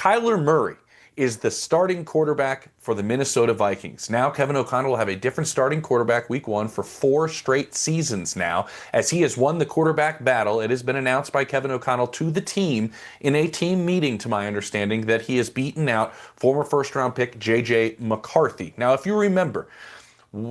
Kyler Murray is the starting quarterback for the Minnesota Vikings. Now Kevin O'Connell will have a different starting quarterback week 1 for 4 straight seasons now, as he has won the quarterback battle. It has been announced by Kevin O'Connell to the team in a team meeting, to my understanding, that he has beaten out former first-round pick J.J. McCarthy. Now, if you remember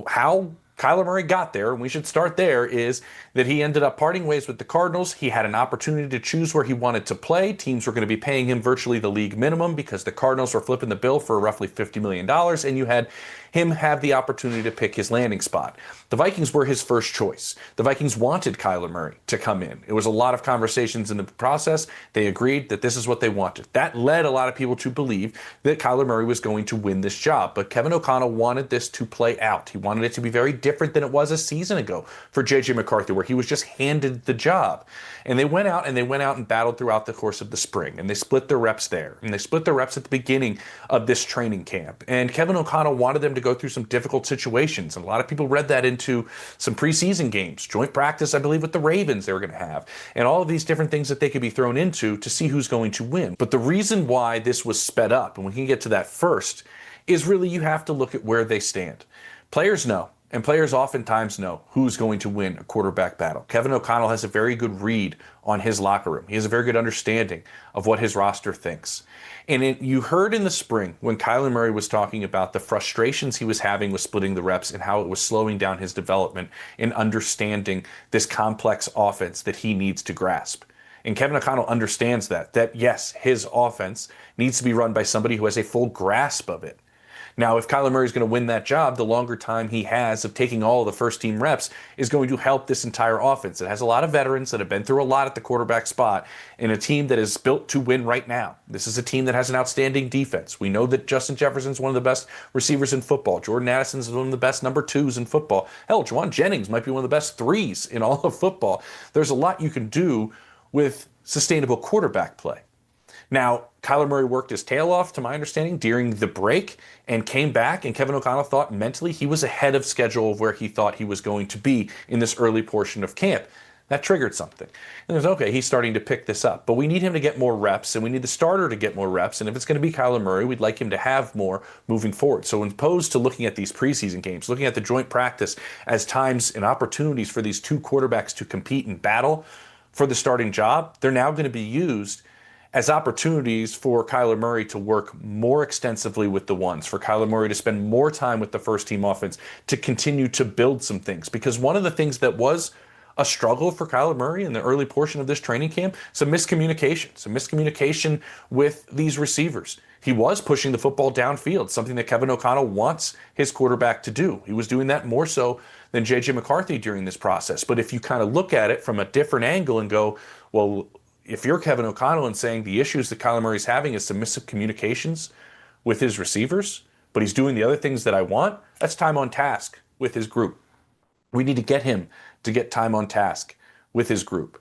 how Kyler Murray got there, and we should start there, is that he ended up parting ways with the Cardinals. He had an opportunity to choose where he wanted to play. Teams were going to be paying him virtually the league minimum because the Cardinals were flipping the bill for roughly $50 million, and you had him have the opportunity to pick his landing spot. The Vikings were his first choice. The Vikings wanted Kyler Murray to come in. It was a lot of conversations in the process. They agreed that this is what they wanted. That led a lot of people to believe that Kyler Murray was going to win this job. But Kevin O'Connell wanted this to play out. He wanted it to be very different than it was a season ago for J.J. McCarthy, where he was just handed the job. And they went out and battled throughout the course of the spring. And they split their reps there. And they split their reps at the beginning of this training camp. And Kevin O'Connell wanted them to go through some difficult situations. And a lot of people read that into some preseason games, joint practice, I believe, with the Ravens they were going to have, and all of these different things that they could be thrown into to see who's going to win. But the reason why this was sped up, and we can get to that first, is really you have to look at where they stand. Players know. And players oftentimes know who's going to win a quarterback battle. Kevin O'Connell has a very good read on his locker room. He has a very good understanding of what his roster thinks. And you heard in the spring when Kyler Murray was talking about the frustrations he was having with splitting the reps and how it was slowing down his development in understanding this complex offense that he needs to grasp. And Kevin O'Connell understands that yes, his offense needs to be run by somebody who has a full grasp of it. Now, if Kyler Murray is going to win that job, the longer time he has of taking all of the first-team reps is going to help this entire offense. It has a lot of veterans that have been through a lot at the quarterback spot, and a team that is built to win right now. This is a team that has an outstanding defense. We know that Justin Jefferson's one of the best receivers in football. Jordan Addison's one of the best number 2s in football. Hell, Juwan Jennings might be one of the best 3s in all of football. There's a lot you can do with sustainable quarterback play. Now, Kyler Murray worked his tail off, to my understanding, during the break and came back, and Kevin O'Connell thought mentally he was ahead of schedule of where he thought he was going to be in this early portion of camp. That triggered something. And there's, okay, he's starting to pick this up. But we need him to get more reps, and we need the starter to get more reps. And if it's going to be Kyler Murray, we'd like him to have more moving forward. So opposed to looking at these preseason games, looking at the joint practice as times and opportunities for these two quarterbacks to compete and battle for the starting job, they're now going to be used as opportunities for Kyler Murray to work more extensively with the ones, for Kyler Murray to spend more time with the first-team offense, to continue to build some things. Because one of the things that was a struggle for Kyler Murray in the early portion of this training camp, some miscommunication with these receivers. He was pushing the football downfield, something that Kevin O'Connell wants his quarterback to do. He was doing that more so than J.J. McCarthy during this process. But if you kind of look at it from a different angle and go, well, if you're Kevin O'Connell and saying the issues that Kyler Murray's having is some miscommunications with his receivers, but he's doing the other things that I want, that's time on task with his group. We need to get him to get time on task with his group.